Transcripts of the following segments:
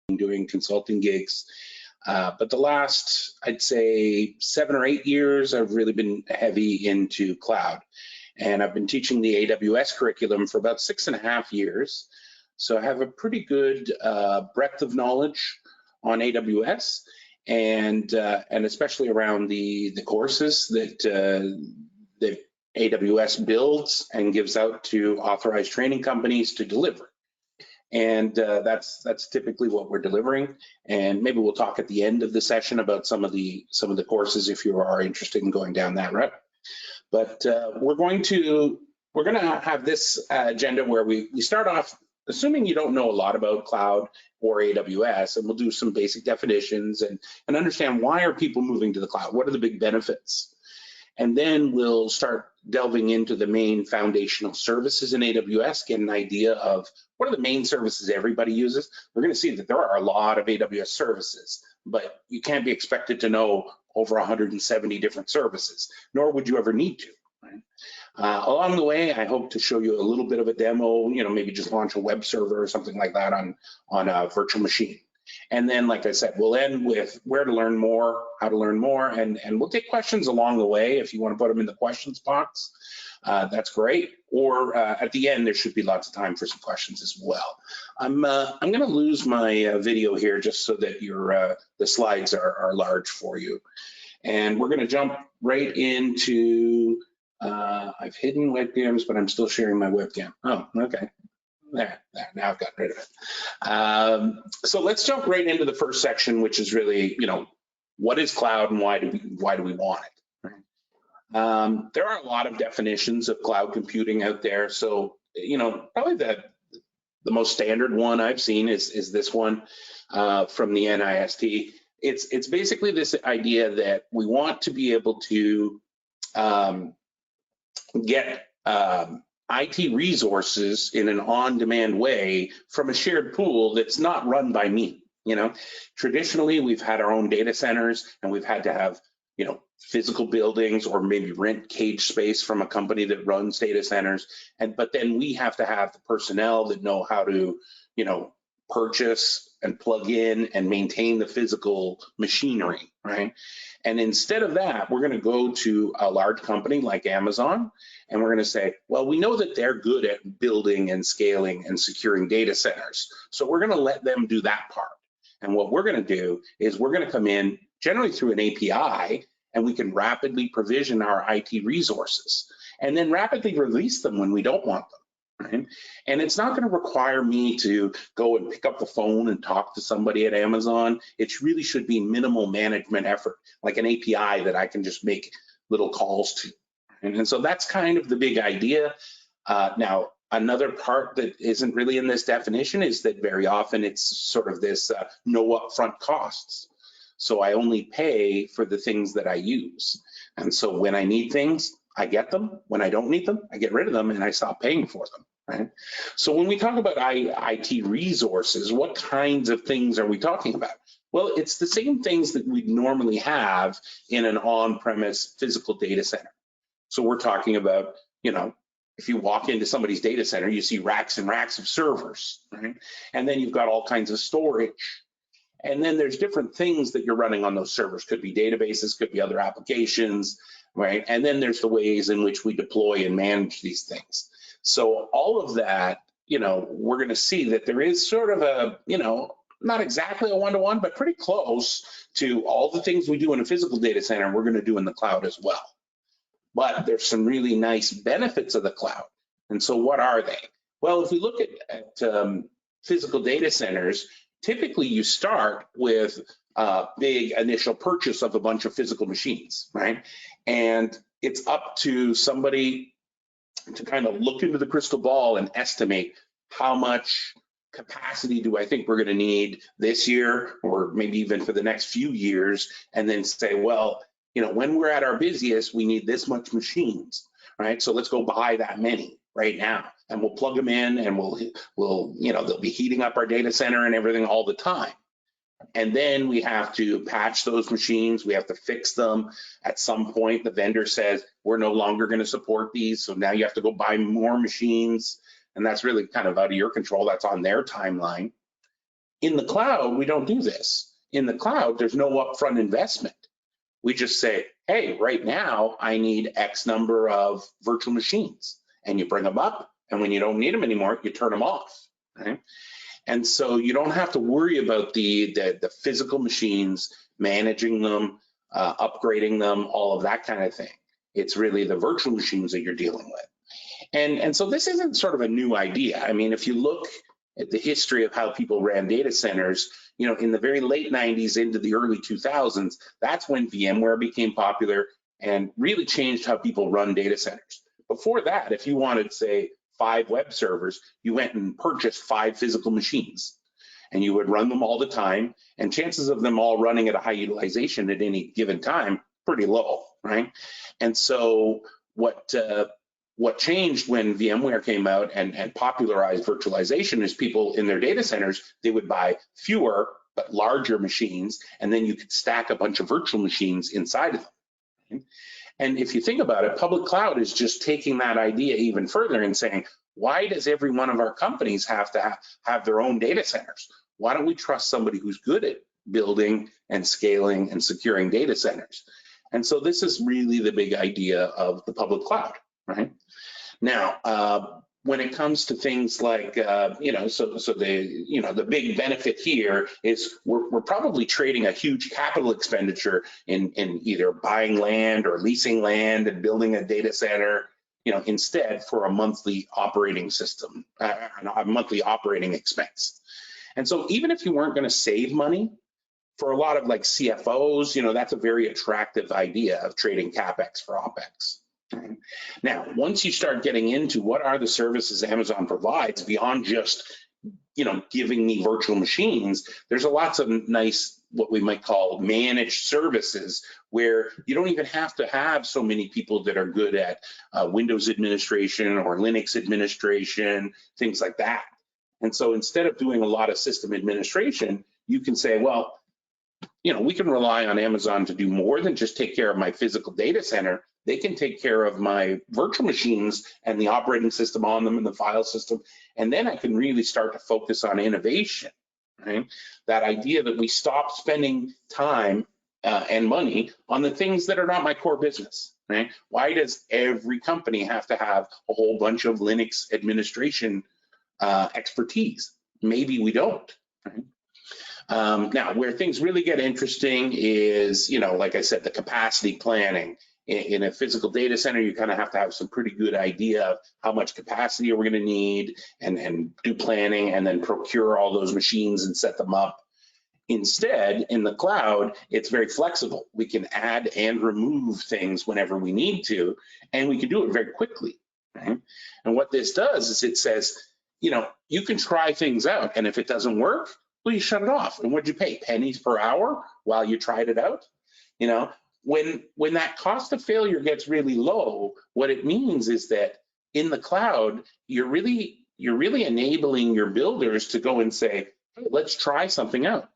doing consulting gigs. But the last, I'd say 7 or 8 years, I've really been heavy into cloud. And I've been teaching the AWS curriculum for about 6.5 years. So I have a pretty good breadth of knowledge on AWS, and especially around the courses that AWS builds and gives out to authorized training companies to deliver. And that's typically what we're delivering. And maybe we'll talk at the end of the session about some of the courses if you are interested in going down that route. But we're going to have this agenda where we start off assuming you don't know a lot about cloud or AWS, and we'll do some basic definitions and understand why are people moving to the cloud? What are the big benefits? And then we'll start delving into the main foundational services in AWS, get an idea of what are the main services everybody uses. We're going to see that there are a lot of AWS services, but you can't be expected to know over 170 different services, nor would you ever need to. Right? Along the way, I hope to show you a little bit of a demo, maybe just launch a web server or something like that on a virtual machine. And then, like I said, we'll end with where to learn more, how to learn more, and we'll take questions along the way. If you want to put them in the questions box, that's great. Or at the end, there should be lots of time for some questions as well. I'm going to lose my video here just so that the slides are large for you. And we're going to jump right into, I've hidden webcams, but I'm still sharing my webcam. Oh, okay. There, now I've gotten rid of it. So let's jump right into the first section, which is really, what is cloud and why do we want it? Right? There are a lot of definitions of cloud computing out there. So, probably the most standard one I've seen is this one from the NIST. It's basically this idea that we want to be able to get IT resources in an on-demand way from a shared pool that's not run by me. Traditionally we've had our own data centers and we've had to have, physical buildings or maybe rent cage space from a company that runs data centers. But then we have to have the personnel that know how to, purchase and plug in and maintain the physical machinery, right? And instead of that, we're going to go to a large company like Amazon, and we're going to say, well, we know that they're good at building and scaling and securing data centers. So we're going to let them do that part. And what we're going to do is we're going to come in generally through an API, and we can rapidly provision our IT resources and then rapidly release them when we don't want them. Right? And it's not going to require me to go and pick up the phone and talk to somebody at Amazon. It really should be minimal management effort, like an API that I can just make little calls to. And so that's kind of the big idea. Now, another part that isn't really in this definition is that very often it's sort of this no upfront costs. So I only pay for the things that I use. And so when I need things, I get them. When I don't need them, I get rid of them and I stop paying for them, right? So when we talk about IT resources, what kinds of things are we talking about? Well, it's the same things that we'd normally have in an on-premise physical data center. So we're talking about, if you walk into somebody's data center, you see racks and racks of servers, right? And then you've got all kinds of storage. And then there's different things that you're running on those servers. Could be databases, could be other applications, right? And then there's the ways in which we deploy and manage these things. So all of that, we're going to see that there is sort of a, not exactly a one-to-one, but pretty close to all the things we do in a physical data center, we're going to do in the cloud as well. But there's some really nice benefits of the cloud. And so what are they? Well, if we look at physical data centers, typically you start with a big initial purchase of a bunch of physical machines, right? And it's up to somebody to kind of look into the crystal ball and estimate how much capacity do I think we're going to need this year, or maybe even for the next few years, and then say, well, when we're at our busiest, we need this much machines, right? So let's go buy that many right now, and we'll plug them in, and we'll they'll be heating up our data center and everything all the time. And then we have to patch those machines. We have to fix them. At some point, the vendor says, we're no longer going to support these. So now you have to go buy more machines. And that's really kind of out of your control. That's on their timeline. In the cloud, we don't do this. In the cloud, there's no upfront investment. We just say, hey, right now I need X number of virtual machines, and you bring them up, and when you don't need them anymore, you turn them off, right? And so you don't have to worry about the physical machines, managing them, upgrading them, all of that kind of thing. It's really the virtual machines that you're dealing with. And so this isn't sort of a new idea. I mean, if you look at the history of how people ran data centers, you know, in the very late 90s into the early 2000s, that's when VMware became popular and really changed how people run data centers. Before that, if you wanted, say, 5 web servers, you went and purchased 5 physical machines, and you would run them all the time, and chances of them all running at a high utilization at any given time, pretty low, right? And so what changed when VMware came out and popularized virtualization is people in their data centers, they would buy fewer but larger machines, and then you could stack a bunch of virtual machines inside of them. Right? And if you think about it, public cloud is just taking that idea even further and saying, why does every one of our companies have to have their own data centers? Why don't we trust somebody who's good at building and scaling and securing data centers? And so this is really the big idea of the public cloud, right? Now, when it comes to things like, the big benefit here is we're probably trading a huge capital expenditure in either buying land or leasing land and building a data center, instead for a monthly operating system, a monthly operating expense. And so even if you weren't going to save money, for a lot of like CFOs, that's a very attractive idea of trading CapEx for OpEx. Now, once you start getting into what are the services Amazon provides beyond just, giving me virtual machines, there's lots of nice, what we might call managed services, where you don't even have to have so many people that are good at Windows administration or Linux administration, things like that. And so instead of doing a lot of system administration, you can say, well, we can rely on Amazon to do more than just take care of my physical data center. They can take care of my virtual machines and the operating system on them and the file system. And then I can really start to focus on innovation, right? That idea that we stop spending time and money on the things that are not my core business, right? Why does every company have to have a whole bunch of Linux administration expertise? Maybe we don't, right? Now, where things really get interesting is, like I said, the capacity planning. In a physical data center, you kind of have to have some pretty good idea of how much capacity are we going to need and do planning and then procure all those machines and set them up. Instead, in the cloud, it's very flexible. We can add and remove things whenever we need to, and we can do it very quickly. Right? And what this does is it says, you can try things out, and if it doesn't work, well, you shut it off. And what'd you pay? Pennies per hour while you tried it out? When that cost of failure gets really low, what it means is that in the cloud, you're really enabling your builders to go and say, hey, let's try something out,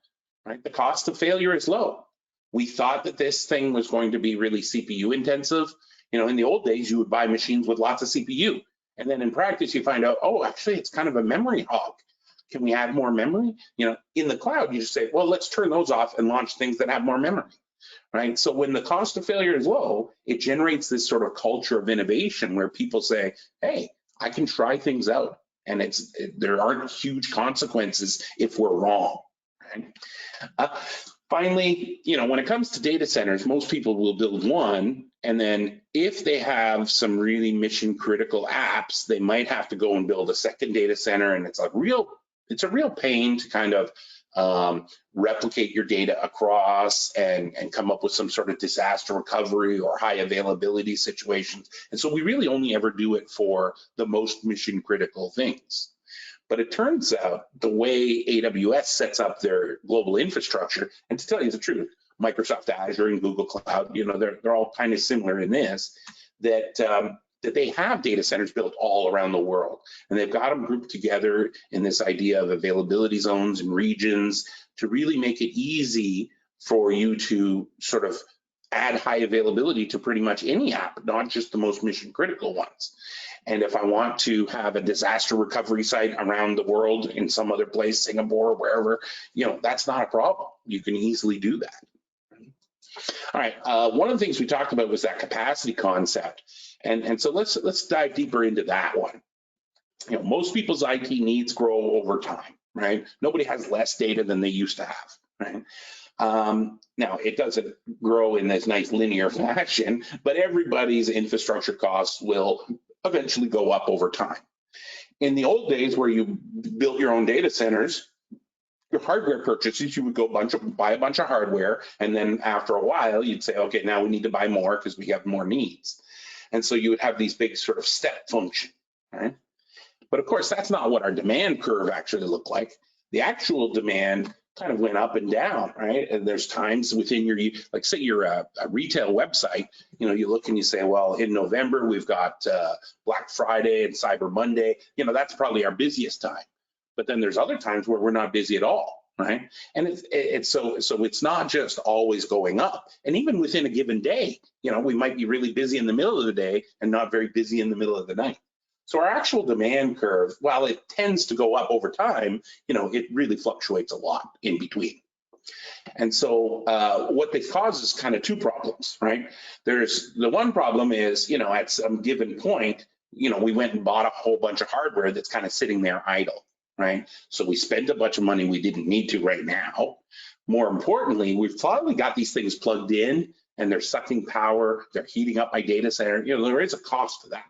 right? The cost of failure is low. We thought that this thing was going to be really CPU intensive. In the old days, you would buy machines with lots of CPU. And then in practice, you find out, oh, actually, it's kind of a memory hog. Can we add more memory? In the cloud, you just say, well, let's turn those off and launch things that have more memory. Right. So when the cost of failure is low, it generates this sort of culture of innovation where people say, hey, I can try things out, and there aren't huge consequences if we're wrong. Right? Finally, when it comes to data centers, most people will build one, and then if they have some really mission critical apps, they might have to go and build a second data center, and it's a real pain to kind of replicate your data across and come up with some sort of disaster recovery or high availability situations. And so we really only ever do it for the most mission critical things. But it turns out the way AWS sets up their global infrastructure, and to tell you the truth, Microsoft Azure and Google Cloud, they're all kind of similar in this, that they have data centers built all around the world. And they've got them grouped together in this idea of availability zones and regions to really make it easy for you to sort of add high availability to pretty much any app, not just the most mission critical ones. And if I want to have a disaster recovery site around the world in some other place, Singapore, wherever, that's not a problem. You can easily do that. All right. One of the things we talked about was that capacity concept. And so let's dive deeper into that one. Most people's IT needs grow over time, right? Nobody has less data than they used to have, right? Now, it doesn't grow in this nice linear fashion, but everybody's infrastructure costs will eventually go up over time. In the old days where you built your own data centers, your hardware purchases, you would go buy a bunch of hardware, and then after a while, you'd say, okay, now we need to buy more because we have more needs. And so you would have these big sort of step function, right? But of course, that's not what our demand curve actually looked like. The actual demand kind of went up and down, right? And there's times within your, like say you're a retail website, you look and you say, well, in November, we've got Black Friday and Cyber Monday. That's probably our busiest time. But then there's other times where we're not busy at all, right? And it's so it's not just always going up. And even within a given day, we might be really busy in the middle of the day and not very busy in the middle of the night. So our actual demand curve, while it tends to go up over time, it really fluctuates a lot in between. And so what this causes kind of two problems, right? There's the one problem is, at some given point, we went and bought a whole bunch of hardware that's kind of sitting there idle, right? So we spent a bunch of money we didn't need to right now. More importantly, we've probably got these things plugged in and they're sucking power, they're heating up my data center. There is a cost to that.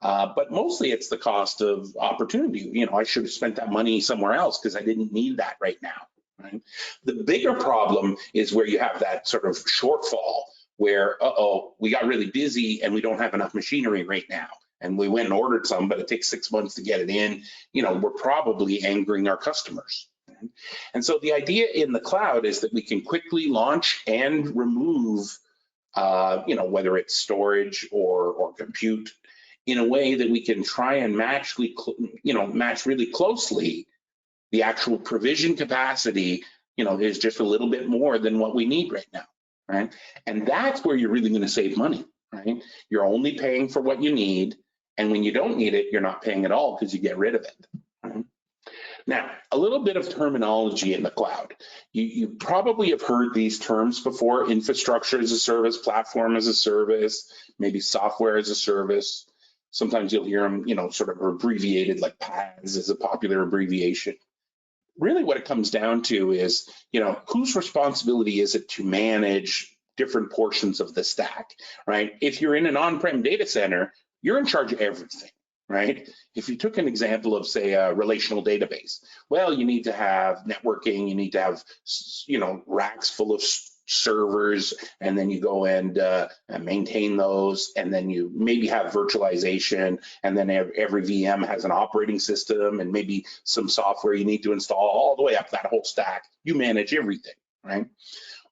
But mostly it's the cost of opportunity. I should have spent that money somewhere else because I didn't need that right now. Right? The bigger problem is where you have that sort of shortfall where, we got really busy and we don't have enough machinery right now. And we went and ordered some, but it takes 6 months to get it in. We're probably angering our customers. Right? And so the idea in the cloud is that we can quickly launch and remove, whether it's storage or compute, in a way that we can try and match really closely the actual provision capacity, is just a little bit more than what we need right now, right? And that's where you're really going to save money, right? You're only paying for what you need, and when you don't need it, you're not paying at all because you get rid of it. Right? Now, a little bit of terminology in the cloud. You probably have heard these terms before: infrastructure as a service, platform as a service, maybe software as a service. Sometimes you'll hear them, sort of abbreviated, like PaaS is a popular abbreviation. Really what it comes down to is, whose responsibility is it to manage different portions of the stack, right? If you're in an on-prem data center, you're in charge of everything, right? If you took an example of, say, a relational database, well, you need to have networking, you need to have, racks full of servers, and then you go and maintain those, and then you maybe have virtualization, and then every VM has an operating system and maybe some software you need to install, all the way up that whole stack. You manage everything, right?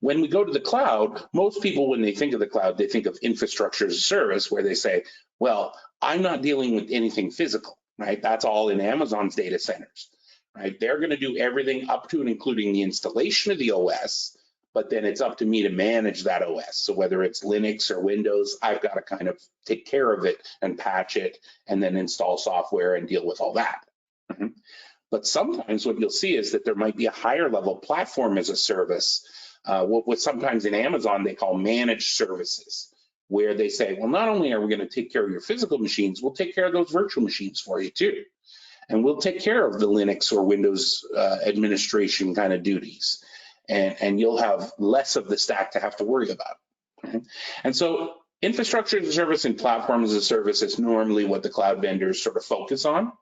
When we go to the cloud, most people, when they think of the cloud, they think of infrastructure as a service, where they say, well, I'm not dealing with anything physical, right? That's all in Amazon's data centers, right? They're going to do everything up to and including the installation of the OS, but then it's up to me to manage that OS. So whether it's Linux or Windows, I've got to kind of take care of it and patch it and then install software and deal with all that. Mm-hmm. But sometimes what you'll see is that there might be a higher level platform as a service, what sometimes in Amazon they call managed services, where they say, well, not only are we going to take care of your physical machines, we'll take care of those virtual machines for you too. And we'll take care of the Linux or Windows administration kind of duties. And you'll have less of the stack to have to worry about. Okay? And so infrastructure as a service and platform as a service is normally what the cloud vendors sort of focus on.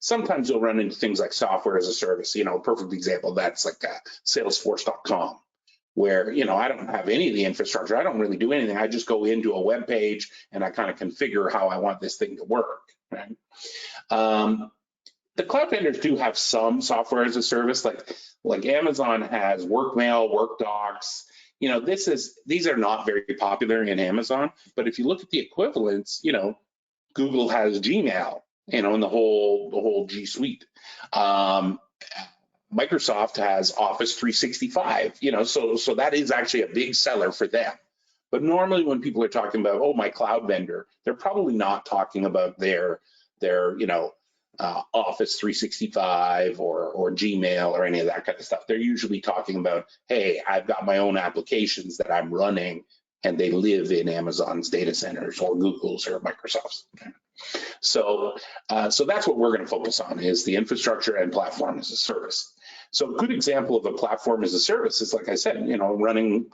Sometimes you'll run into things like software as a service. A perfect example, that's like Salesforce.com, where, I don't have any of the infrastructure. I don't really do anything. I just go into a web page and I kind of configure how I want this thing to work. Right? The cloud vendors do have some software as a service, like Amazon has Workmail, WorkDocs. These are not very popular in Amazon, but if you look at the equivalents, Google has Gmail, and the whole G Suite. Microsoft has Office 365, so that is actually a big seller for them. But normally when people are talking about, oh, my cloud vendor, they're probably not talking about their Office 365 or Gmail or any of that kind of stuff. They're usually talking about, hey, I've got my own applications that I'm running and they live in Amazon's data centers or Google's or Microsoft's. So that's what we're going to focus on, is the infrastructure and platform as a service. So a good example of a platform as a service is, like I said,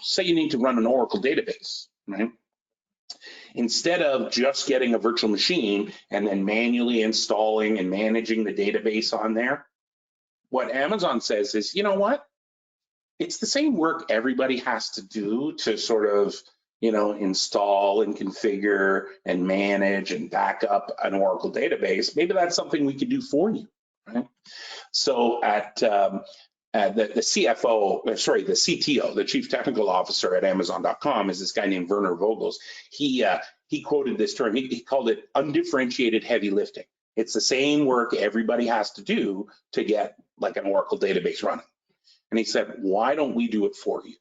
say you need to run an Oracle database, right? Instead of just getting a virtual machine and then manually installing and managing the database on there, what Amazon says is, you know what? It's the same work everybody has to do to sort of, install and configure and manage and back up an Oracle database. Maybe that's something we could do for you, right? So at the CTO, the Chief Technical Officer at Amazon.com, is this guy named Werner Vogels. He quoted this term. He called it undifferentiated heavy lifting. It's the same work everybody has to do to get like an Oracle database running. And he said, why don't we do it for you?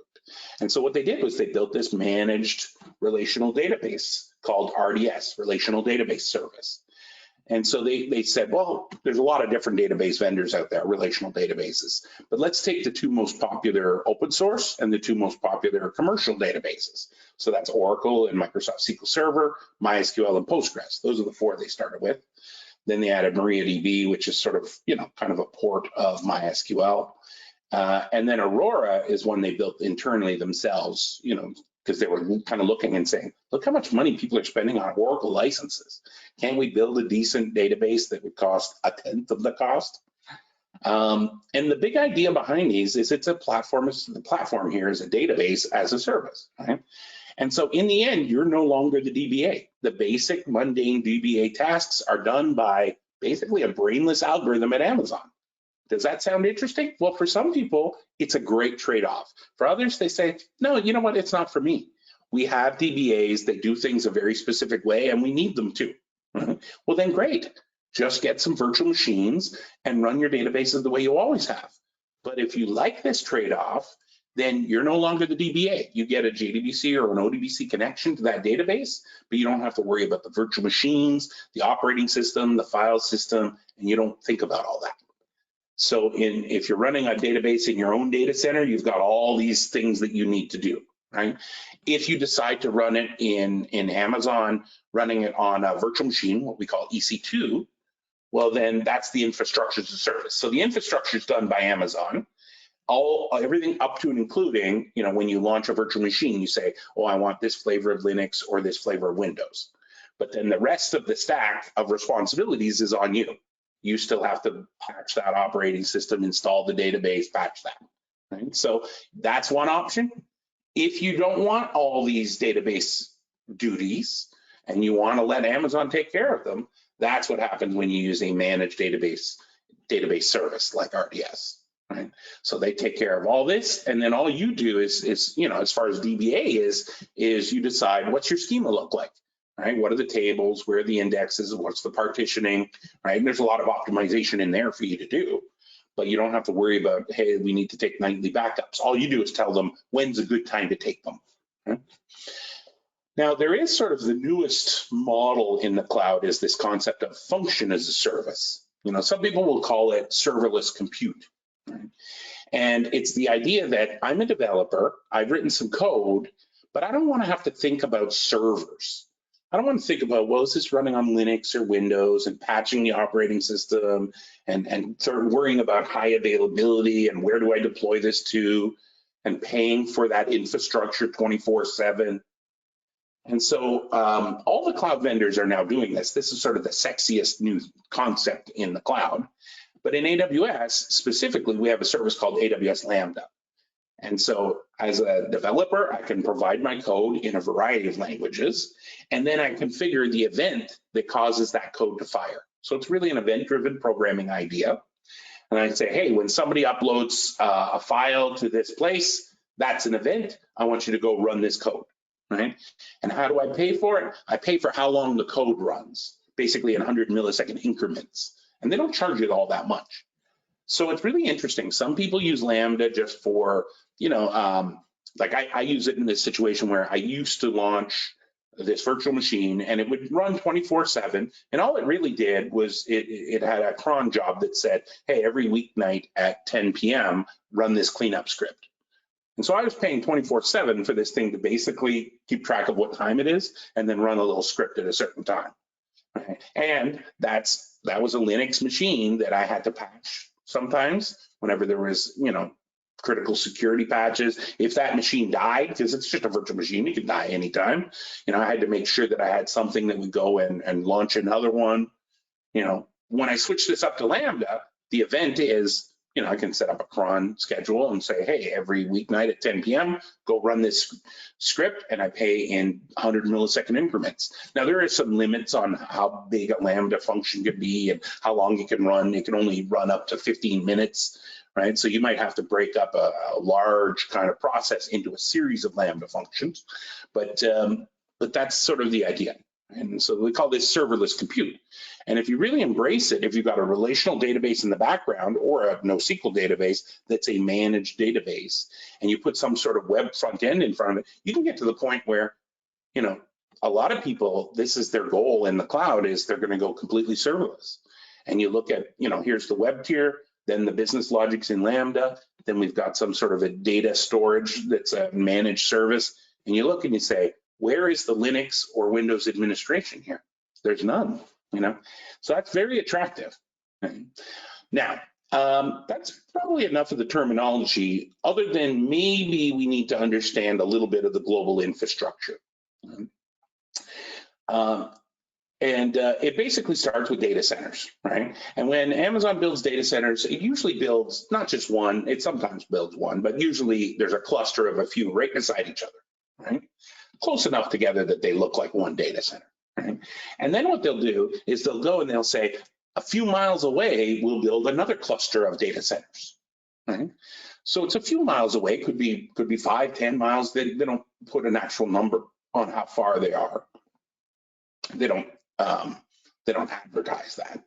And so what they did was they built this managed relational database called RDS, Relational Database Service. And so they said, well, there's a lot of different database vendors out there, relational databases, but let's take the two most popular open source and the two most popular commercial databases. So that's Oracle and Microsoft SQL Server, MySQL, and Postgres. Those are the four they started with. Then they added MariaDB, which is sort of, kind of a port of MySQL. And then Aurora is one they built internally themselves, because they were kind of looking and saying, look how much money people are spending on Oracle licenses. Can't we build a decent database that would cost a tenth of the cost? And the big idea behind these is it's a platform. The platform here is a database as a service, right? And so in the end, you're no longer the DBA. The basic mundane DBA tasks are done by basically a brainless algorithm at Amazon. Does that sound interesting? Well, for some people, it's a great trade-off. For others, they say, no, you know what? It's not for me. We have DBAs that do things a very specific way, and we need them to. Well, then great. Just get some virtual machines and run your databases the way you always have. But if you like this trade-off, then you're no longer the DBA. You get a JDBC or an ODBC connection to that database, but you don't have to worry about the virtual machines, the operating system, the file system, and you don't think about all that. So if you're running a database in your own data center, you've got all these things that you need to do, right? If you decide to run it in Amazon, running it on a virtual machine, what we call EC2, well, then that's the infrastructure as a service. So the infrastructure is done by Amazon. Everything up to and including, when you launch a virtual machine, you say, oh, I want this flavor of Linux or this flavor of Windows. But then the rest of the stack of responsibilities is on you. You still have to patch that operating system, install the database, patch that. Right? So that's one option. If you don't want all these database duties and you want to let Amazon take care of them, that's what happens when you use a managed database service like RDS. Right? So they take care of all this, and then all you do is as far as DBA is you decide what's your schema look like. Right? What are the tables? Where are the indexes? What's the partitioning? Right? And there's a lot of optimization in there for you to do, but you don't have to worry about, hey, we need to take nightly backups. All you do is tell them when's a good time to take them. Right? Now, there is sort of the newest model in the cloud is this concept of function as a service. Some people will call it serverless compute. Right? And it's the idea that I'm a developer, I've written some code, but I don't want to have to think about servers. I don't want to think about, well, is this running on Linux or Windows and patching the operating system and sort of worrying about high availability and where do I deploy this to and paying for that infrastructure 24/7. And so all the cloud vendors are now doing this. This is sort of the sexiest new concept in the cloud. But in AWS specifically, we have a service called AWS Lambda. And so as a developer, I can provide my code in a variety of languages, and then I configure the event that causes that code to fire. So it's really an event-driven programming idea. And I say, hey, when somebody uploads a file to this place, that's an event. I want you to go run this code, right? And how do I pay for it? I pay for how long the code runs, basically in 100 millisecond increments. And they don't charge it all that much. So it's really interesting. Some people use Lambda just for, like I use it in this situation where I used to launch this virtual machine and it would run 24/7. And all it really did was it had a cron job that said, hey, every weeknight at 10 p.m., run this cleanup script. And so I was paying 24/7 for this thing to basically keep track of what time it is and then run a little script at a certain time. Right? And that was a Linux machine that I had to patch sometimes whenever there was, critical security patches. If that machine died, because it's just a virtual machine, it can die anytime. I had to make sure that I had something that would go and launch another one. When I switch this up to Lambda, the event is, I can set up a cron schedule and say, hey, every weeknight at 10 p.m., go run this script, and I pay in 100 millisecond increments. Now, there are some limits on how big a Lambda function can be and how long it can run. It can only run up to 15 minutes, right? So you might have to break up a large kind of process into a series of Lambda functions, but that's sort of the idea. And so we call this serverless compute. And if you really embrace it, if you've got a relational database in the background or a NoSQL database that's a managed database, and you put some sort of web front end in front of it, you can get to the point where, a lot of people, this is their goal in the cloud, is they're going to go completely serverless. And you look at, here's the web tier, then the business logic's in Lambda, then we've got some sort of a data storage that's a managed service. And you look and you say, where is the Linux or Windows administration here? There's none, So that's very attractive. Now, that's probably enough of the terminology, other than maybe we need to understand a little bit of the global infrastructure. It basically starts with data centers, right? And when Amazon builds data centers, it usually builds not just one, it sometimes builds one, but usually there's a cluster of a few right beside each other, right? Close enough together that they look like one data center, right? And then what they'll do is they'll go and they'll say, a few miles away, we'll build another cluster of data centers, right? So it's a few miles away, could be 5, 10 miles. They don't put an actual number on how far they are. They don't advertise that.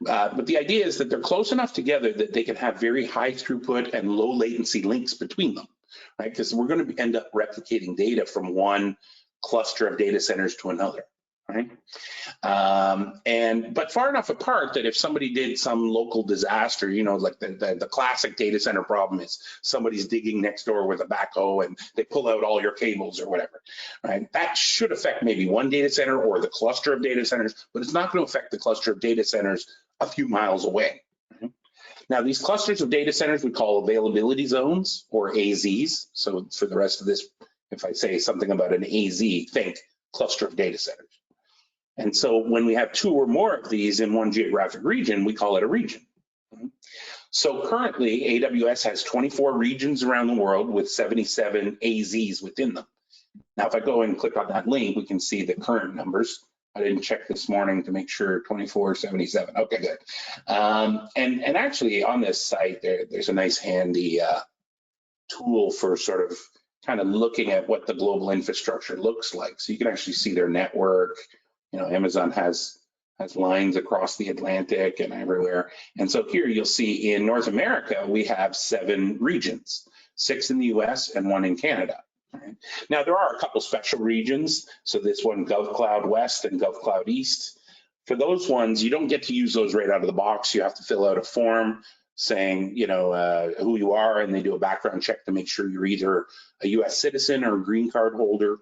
But the idea is that they're close enough together that they can have very high throughput and low latency links between them, right? Because we're going to end up replicating data from one cluster of data centers to another, right? But far enough apart that if somebody did some local disaster, like the classic data center problem is somebody's digging next door with a backhoe and they pull out all your cables or whatever, right? That should affect maybe one data center or the cluster of data centers, but it's not going to affect the cluster of data centers a few miles away. Right? Now, these clusters of data centers we call availability zones, or AZs. So for the rest of this, if I say something about an AZ, think cluster of data centers. And so when we have 2 or more of these in one geographic region, we call it a region. So currently, AWS has 24 regions around the world with 77 AZs within them. Now, if I go and click on that link, we can see the current numbers. I didn't check this morning to make sure 24, 77. Okay, good. And actually on this site, there's a nice handy tool for sort of kind of looking at what the global infrastructure looks like. So you can actually see their network. Amazon has lines across the Atlantic and everywhere. And so here you'll see in North America, we have 7 regions, 6 in the US and 1 in Canada. Right? Now, there are a couple special regions. So this one, GovCloud West and GovCloud East. For those ones, you don't get to use those right out of the box. You have to fill out a form saying, who you are, and they do a background check to make sure you're either a US citizen or a green card holder.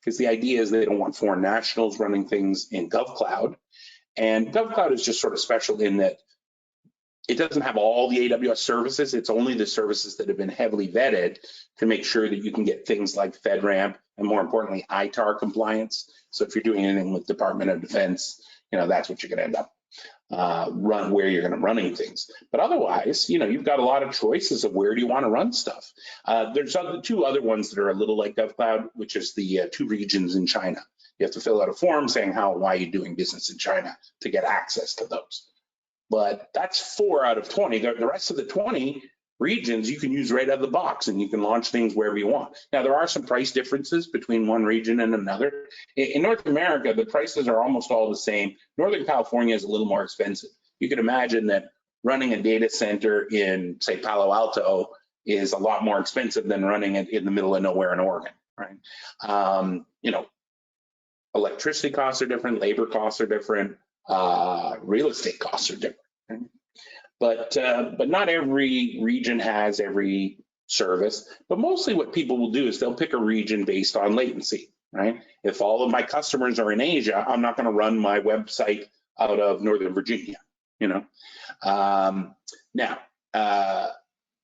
Because the idea is they don't want foreign nationals running things in GovCloud. And GovCloud is just sort of special in that it doesn't have all the AWS services. It's only the services that have been heavily vetted to make sure that you can get things like FedRAMP and, more importantly, ITAR compliance. So if you're doing anything with Department of Defense, that's what you're going to end up where you're going to running things. But otherwise, you've got a lot of choices of where do you want to run stuff. There's 2 other ones that are a little like GovCloud, which is the 2 regions in China. You have to fill out a form saying why you're doing business in China to get access to those. But that's 4 out of 20. The rest of the 20 regions you can use right out of the box, and you can launch things wherever you want. Now, there are some price differences between one region and another. In North America, the prices are almost all the same. Northern California is a little more expensive. You can imagine that running a data center in, say, Palo Alto is a lot more expensive than running it in the middle of nowhere in Oregon, right? You know, electricity costs are different, labor costs are different, real estate costs are different. Right? But not every region has every service. But mostly what people will do is they'll pick a region based on latency, right? If all of my customers are in Asia, I'm not going to run my website out of Northern Virginia, you know. Now,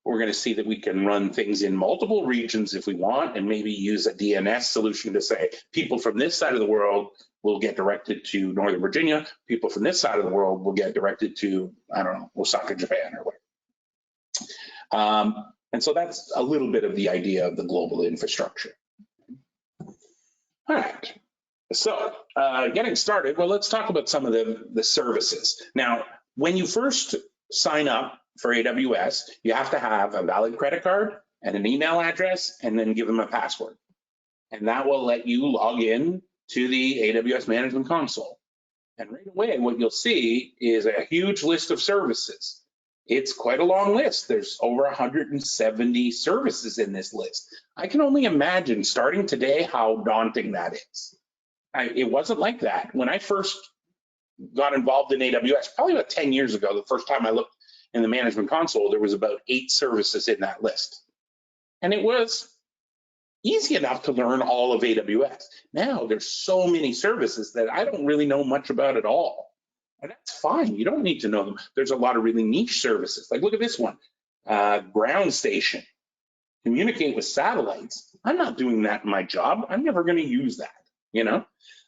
we're going to see that we can run things in multiple regions if we want, and maybe use a DNS solution to say people from this side of the world will get directed to Northern Virginia. People from this side of the world will get directed to, I don't know, Osaka, Japan, or whatever. And so that's a little bit of the idea of the global infrastructure. All right. So getting started, well, let's talk about some of the services. Now, when you first sign up for AWS, you have to have a valid credit card and an email address, and then give them a password. And that will let you log in to the AWS Management Console. And right away, what you'll see is a huge list of services. It's quite a long list. There's over 170 services in this list. I can only imagine starting today how daunting that is. It wasn't like that. When I first got involved in AWS, probably about 10 years ago, the first time I looked in the Management Console, there was about 8 services in that list. And it was easy enough to learn all of AWS. Now there's so many services that I don't really know much about at all. And that's fine, you don't need to know them. There's a lot of really niche services. Like look at this one, ground station, communicate with satellites. I'm not doing that in my job. I'm never gonna use that, you know?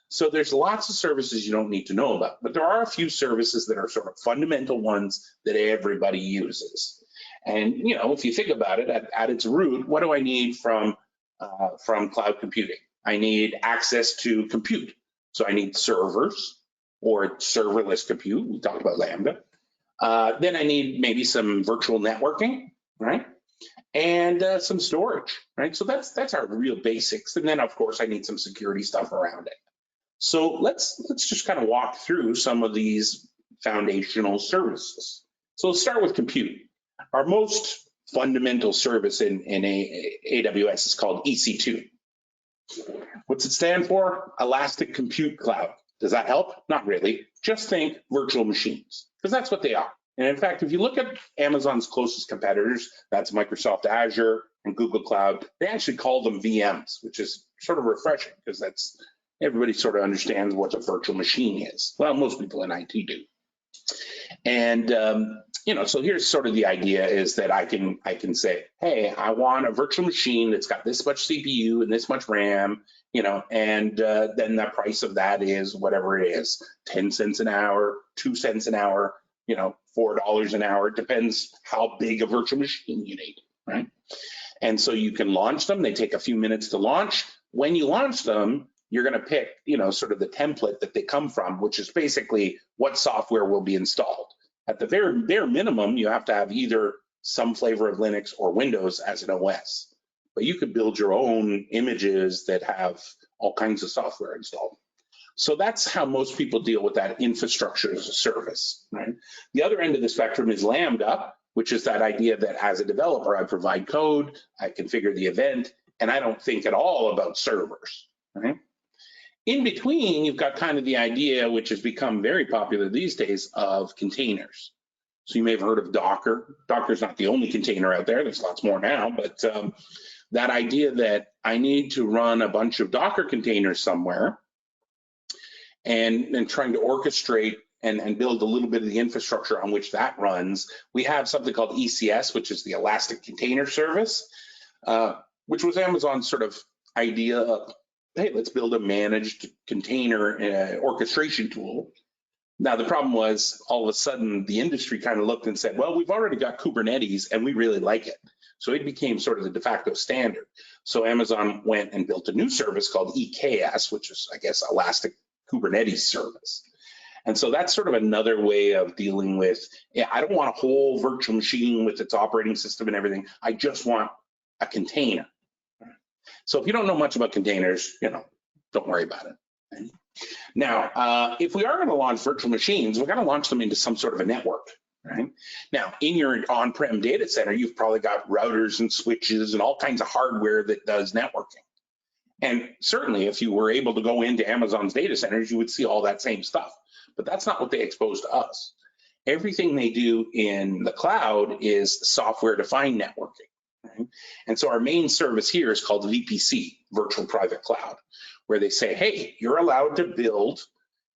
So there's lots of services you don't need to know about, but there are a few services that are sort of fundamental ones that everybody uses. And you know, if you think about it, at its root, what do I need from cloud computing? I need access to compute. So I need servers or serverless compute. We talked about Lambda. Then I need maybe some virtual networking, right? And some storage, right? So that's our real basics. And then of course I need some security stuff around it. So let's just kind of walk through some of these foundational services. So let's start with compute. Our most fundamental service in AWS is called EC2. What's it stand for? Elastic Compute Cloud. Does that help? Not really. Just think virtual machines, because that's what they are. And in fact, if you look at Amazon's closest competitors, that's Microsoft Azure and Google Cloud, they actually call them VMs, which is sort of refreshing because that's everybody sort of understands what a virtual machine is. Well, most people in IT do. And you know, so here's sort of the idea is that I can say, hey, I want a virtual machine that's got this much CPU and this much RAM, you know, and then the price of that is whatever it is, 10 cents an hour, 2 cents an hour, you know, $4 an hour. It depends how big a virtual machine you need, right? And so you can launch them. They take a few minutes to launch. When you launch them, you're going to pick, you know, sort of the template that they come from, which is basically what software will be installed. At the very bare minimum, you have to have either some flavor of Linux or Windows as an OS. But you could build your own images that have all kinds of software installed. So that's how most people deal with that infrastructure as a service, right? The other end of the spectrum is Lambda, which is that idea that as a developer, I provide code, I configure the event, and I don't think at all about servers, right? In between, you've got kind of the idea, which has become very popular these days, of containers. So you may have heard of Docker. Docker's not the only container out there. There's lots more now, but that idea that I need to run a bunch of Docker containers somewhere and trying to orchestrate and build a little bit of the infrastructure on which that runs. We have something called ECS, which is the Elastic Container Service, which was Amazon's sort of idea of, hey, let's build a managed container orchestration tool. Now, the problem was all of a sudden the industry kind of looked and said, well, we've already got Kubernetes and we really like it. So it became sort of the de facto standard. So Amazon went and built a new service called EKS, which is, I guess, Elastic Kubernetes Service. And so that's sort of another way of dealing with, yeah, I don't want a whole virtual machine with its operating system and everything. I just want a container. So if you don't know much about containers, you know, don't worry about it. Okay? Now, if we are going to launch virtual machines, we're going to launch them into some sort of a network. right? Now, in your on-prem data center, you've probably got routers and switches and all kinds of hardware that does networking. And certainly, if you were able to go into Amazon's data centers, you would see all that same stuff. But that's not what they expose to us. Everything they do in the cloud is software-defined networking. Right? And so our main service here is called VPC, Virtual Private Cloud, where they say, hey, you're allowed to build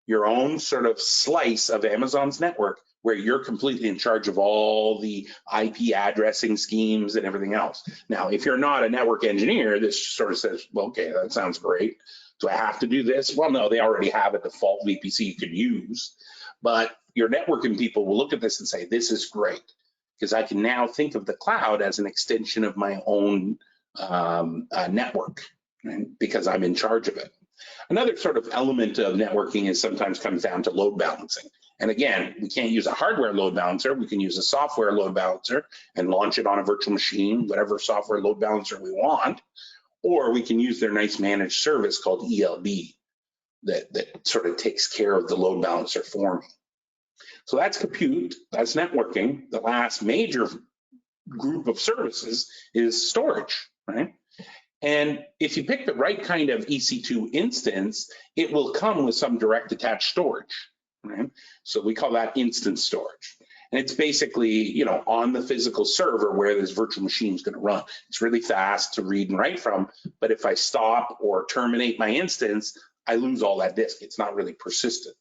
your own sort of slice of Amazon's network where you're completely in charge of all the IP addressing schemes and everything else. Now, if you're not a network engineer, this sort of says, well, okay, that sounds great. Do I have to do this? Well, no, they already have a default VPC you can use, but your networking people will look at this and say, this is great, because I can now think of the cloud as an extension of my own network, right? Because I'm in charge of it. Another sort of element of networking is sometimes comes down to load balancing. And again, we can't use a hardware load balancer. We can use a software load balancer and launch it on a virtual machine, whatever software load balancer we want. Or we can use their nice managed service called ELB that sort of takes care of the load balancer for me. So that's compute, that's networking. The last major group of services is storage, right? And if you pick the right kind of EC2 instance, it will come with some direct attached storage, right? So we call that instance storage. And it's basically, on the physical server where this virtual machine is going to run. It's really fast to read and write from, but if I stop or terminate my instance, I lose all that disk. It's not really persistent.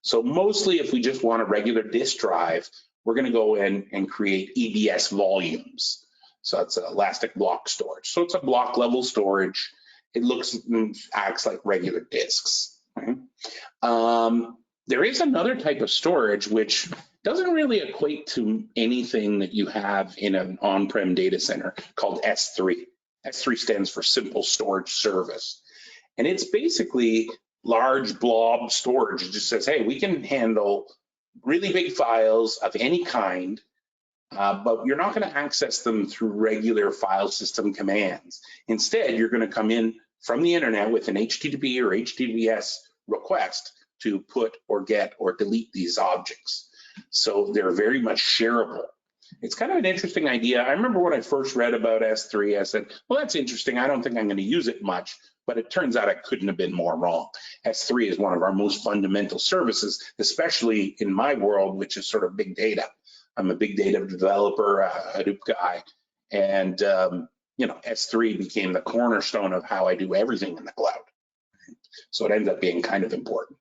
So mostly if we just want a regular disk drive, we're going to go in and create EBS volumes. So it's elastic block storage. So it's a block level storage. It looks and acts like regular disks. Right? There is another type of storage which doesn't really equate to anything that you have in an on-prem data center called S3. S3 stands for Simple Storage Service. And it's basically large blob storage. It just says, hey, we can handle really big files of any kind, but you're not going to access them through regular file system commands. Instead, you're going to come in from the internet with an HTTP or HTTPS request to put or get or delete these objects. So they're very much shareable. It's kind of an interesting idea. I remember when I first read about S3, I said, well, that's interesting. I don't think I'm going to use it much, but it turns out I couldn't have been more wrong. S3 is one of our most fundamental services, especially in my world, which is sort of big data. I'm a big data developer, a Hadoop guy, and S3 became the cornerstone of how I do everything in the cloud. So it ends up being kind of important.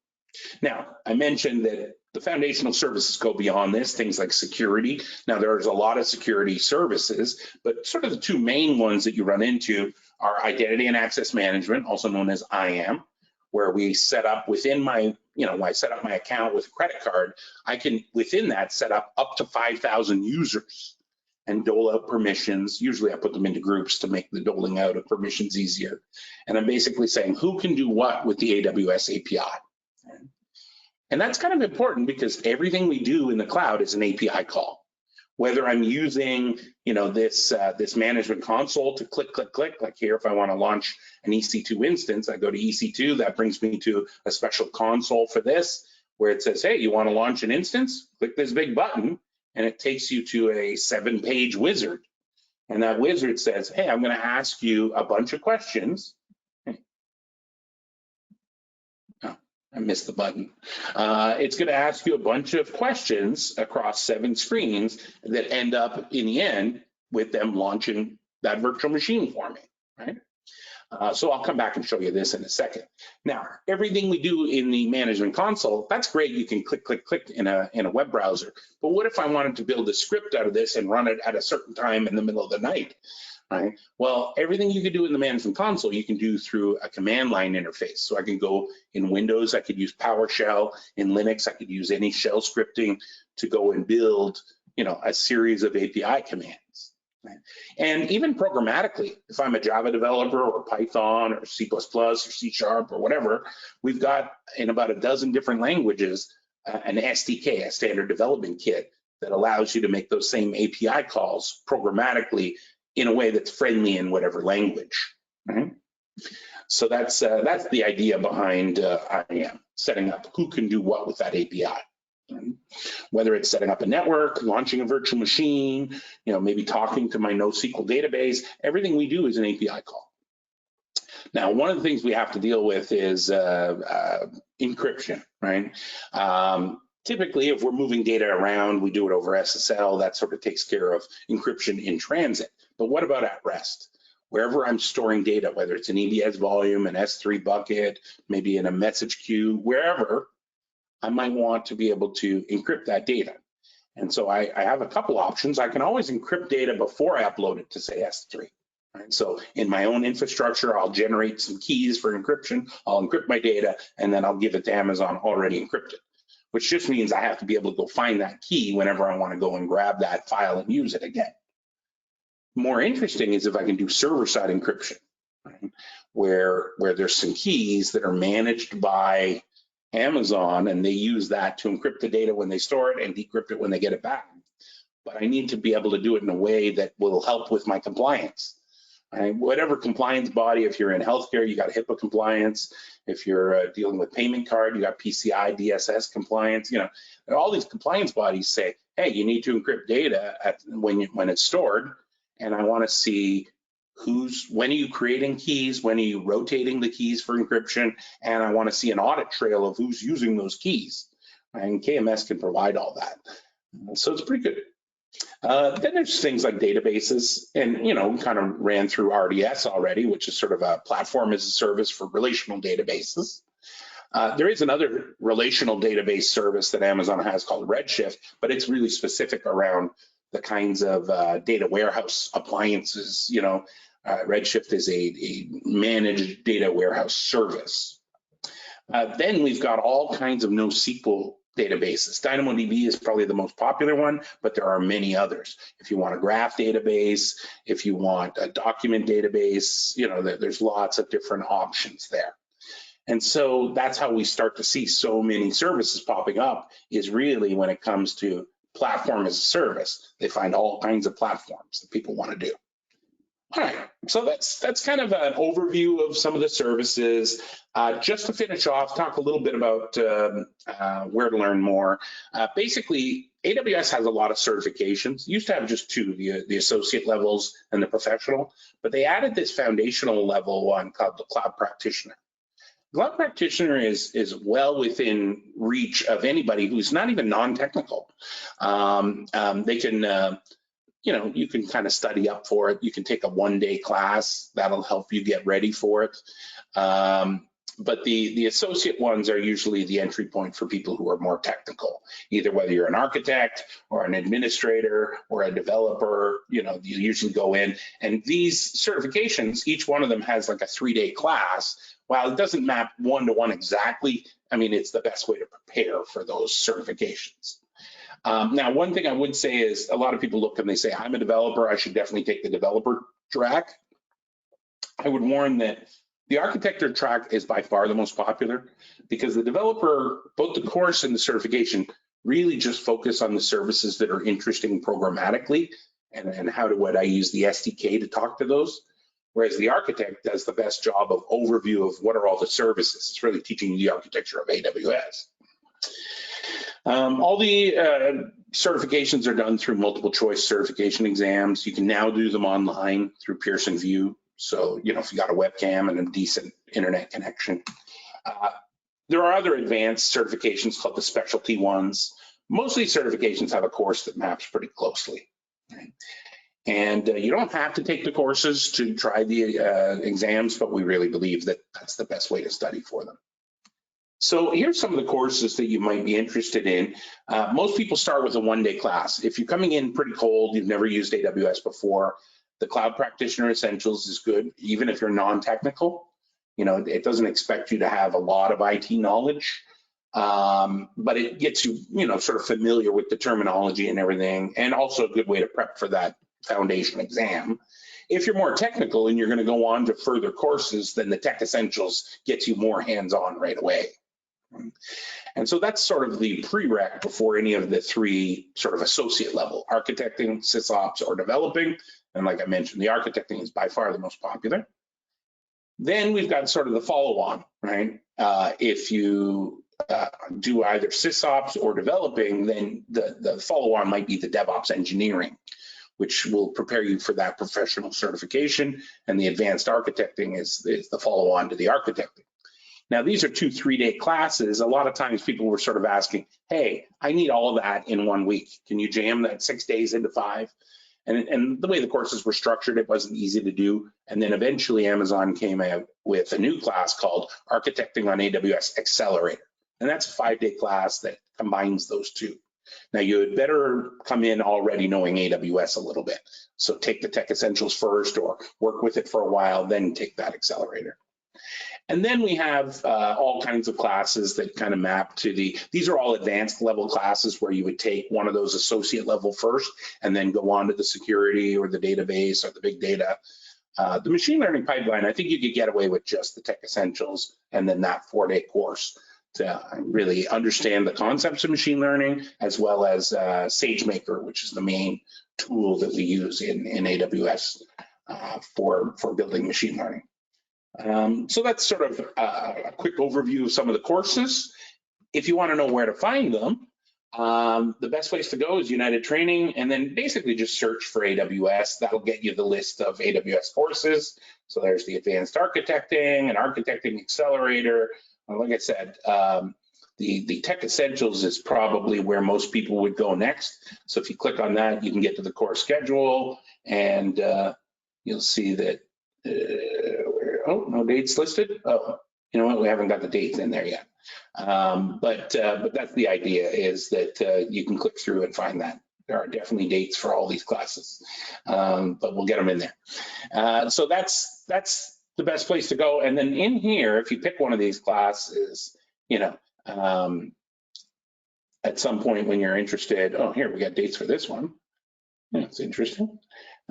Now, I mentioned that the foundational services go beyond this, things like security. Now, there's a lot of security services, but sort of the two main ones that you run into are identity and access management, also known as IAM, where we set up within my, when I set up my account with a credit card, I can, within that, set up to 5,000 users and dole out permissions. Usually I put them into groups to make the doling out of permissions easier. And I'm basically saying who can do what with the AWS API. And that's kind of important because everything we do in the cloud is an API call. Whether I'm using, this management console to click, like here, if I want to launch an EC2 instance, I go to EC2, that brings me to a special console for this, where it says, hey, you want to launch an instance? Click this big button, and it takes you to a 7-page wizard. And that wizard says, hey, I'm going to ask you a bunch of questions. I missed the button. It's going to ask you a bunch of questions across 7 screens that end up in the end with them launching that virtual machine for me, right? So I'll come back and show you this in a second. Now, everything we do in the management console, that's great. You can click in a web browser. But what if I wanted to build a script out of this and run it at a certain time in the middle of the night? Right? Well, everything you could do in the management console, you can do through a command line interface. So I can go in Windows, I could use PowerShell. In Linux, I could use any shell scripting to go and build, a series of API commands. Right? And even programmatically, if I'm a Java developer or Python or C++ or C# or whatever, we've got in about a dozen different languages an SDK, a standard development kit, that allows you to make those same API calls programmatically in a way that's friendly in whatever language, right? So that's the idea behind IAM, setting up who can do what with that API. Whether it's setting up a network, launching a virtual machine, maybe talking to my NoSQL database, everything we do is an API call. Now, one of the things we have to deal with is encryption, right? Typically, if we're moving data around, we do it over SSL. That sort of takes care of encryption in transit. But what about at rest? Wherever I'm storing data, whether it's an EBS volume, an S3 bucket, maybe in a message queue, wherever, I might want to be able to encrypt that data. And so I have a couple options. I can always encrypt data before I upload it to, say, S3. Right? So in my own infrastructure, I'll generate some keys for encryption. I'll encrypt my data, and then I'll give it to Amazon already encrypted, which just means I have to be able to go find that key whenever I want to go and grab that file and use it again. More interesting is if I can do server-side encryption, right? where there's some keys that are managed by Amazon, and they use that to encrypt the data when they store it and decrypt it when they get it back. But I need to be able to do it in a way that will help with my compliance. Right? Whatever compliance body, if you're in healthcare, you got HIPAA compliance. If you're dealing with payment card, you got PCI DSS compliance. All these compliance bodies say, hey, you need to encrypt data when it's stored, and I want to see when are you creating keys, when are you rotating the keys for encryption, and I want to see an audit trail of who's using those keys. And KMS can provide all that. So it's pretty good. Then there's things like databases, and kind of ran through RDS already, which is sort of a platform as a service for relational databases. There is another relational database service that Amazon has called Redshift, but it's really specific around the kinds of data warehouse appliances. Redshift is a managed data warehouse service. Then we've got all kinds of NoSQL databases. DynamoDB is probably the most popular one, but there are many others. If you want a graph database, if you want a document database, there's lots of different options there. And so that's how we start to see so many services popping up, is really when it comes to platform as a service. They find all kinds of platforms that people want to do. All right, so that's kind of an overview of some of the services. Just to finish off, talk a little bit about where to learn more. Basically, AWS has a lot of certifications. Used to have just two, the associate levels and the professional, but they added this foundational level one called the Cloud Practitioner. Cloud Practitioner is well within reach of anybody who's not even non-technical. They can you can kind of study up for it. You can take a one-day class. That'll help you get ready for it. But the associate ones are usually the entry point for people who are more technical, either whether you're an architect or an administrator or a developer. You usually go in. And these certifications, each one of them has like a 3-day class. While it doesn't map one-to-one exactly, it's the best way to prepare for those certifications. Now, one thing I would say is a lot of people look and they say, I'm a developer, I should definitely take the developer track. I would warn that the architecture track is by far the most popular, because the developer, both the course and the certification, really just focus on the services that are interesting programmatically, and how would I use the SDK to talk to those. Whereas the architect does the best job of overview of what are all the services. It's really teaching the architecture of AWS. All the certifications are done through multiple choice certification exams. You can now do them online through Pearson VUE. So, if you got a webcam and a decent internet connection. There are other advanced certifications called the specialty ones. Most of these certifications have a course that maps pretty closely. Right? And you don't have to take the courses to try the exams, but we really believe that that's the best way to study for them. So here's some of the courses that you might be interested in. Most people start with a one-day class. If you're coming in pretty cold, you've never used AWS before, the Cloud Practitioner Essentials is good, even if you're non-technical. It doesn't expect you to have a lot of IT knowledge, but it gets you, sort of familiar with the terminology and everything, and also a good way to prep for that foundation exam. If you're more technical and you're going to go on to further courses, then the Tech Essentials gets you more hands-on right away. And so that's sort of the prereq before any of the three sort of associate level, architecting, sysops, or developing. And like I mentioned, the architecting is by far the most popular. Then we've got sort of the follow-on, right? If you do either sysops or developing, then the follow-on might be the DevOps engineering, which will prepare you for that professional certification, and the advanced architecting is the follow-on to the architecting. Now, these are 2 3-day classes. A lot of times people were sort of asking, hey, I need all of that in 1 week. Can you jam that 6 days into 5? And the way the courses were structured, it wasn't easy to do. And then eventually Amazon came out with a new class called Architecting on AWS Accelerator. And that's a 5-day class that combines those two. Now, you had better come in already knowing AWS a little bit. So take the Tech Essentials first, or work with it for a while, then take that accelerator. And then we have all kinds of classes that kind of map to these are all advanced level classes where you would take one of those associate level first and then go on to the security or the database or the big data. The machine learning pipeline, I think you could get away with just the Tech Essentials and then that 4-day course to really understand the concepts of machine learning, as well as SageMaker, which is the main tool that we use in AWS for building machine learning. So that's sort of a quick overview of some of the courses. If you want to know where to find them, the best place to go is United Training, and then basically just search for AWS. That'll get you the list of AWS courses. So there's the Advanced Architecting and Architecting Accelerator. Like I said, the Tech Essentials is probably where most people would go next. So if you click on that, you can get to the course schedule, and you'll see that, oh, no dates listed. Oh, you know what? We haven't got the dates in there yet. But that's the idea, is that you can click through and find that. There are definitely dates for all these classes, but we'll get them in there. So that's the best place to go. And then in here, if you pick one of these classes, you know, at some point when you're interested, oh, here we got dates for this one. That's interesting.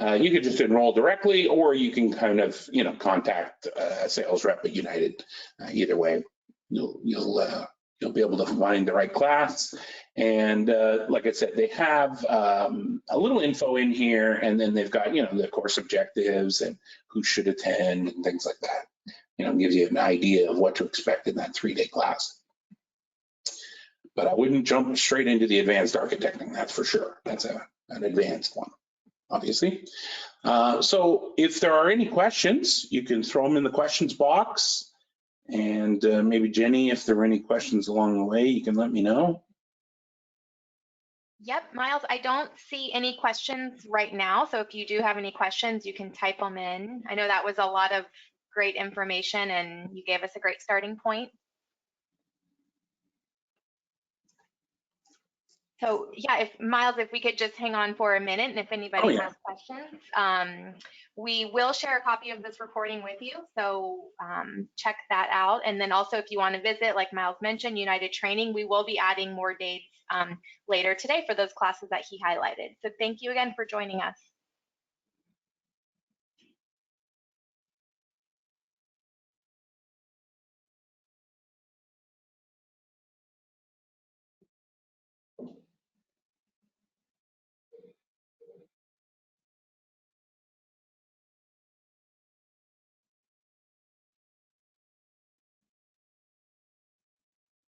You could just enroll directly, or you can kind of, you know, contact a sales rep at United. Either way, you'll be able to find the right class. And like I said, they have a little info in here, and then they've got, you know, the course objectives and who should attend and things like that. You know, gives you an idea of what to expect in that 3-day class. But I wouldn't jump straight into the advanced architecting, that's for sure. That's an advanced one, obviously. So if there are any questions, you can throw them in the questions box. And maybe Jenny, if there are any questions along the way, you can let me know. Yep, Miles, I don't see any questions right now. So if you do have any questions, you can type them in. I know that was a lot of great information, and you gave us a great starting point. So yeah, Miles, if we could just hang on for a minute, and if anybody has questions, we will share a copy of this recording with you. So check that out. And then also, if you want to visit, like Miles mentioned, United Training, we will be adding more dates later today for those classes that he highlighted. So thank you again for joining us.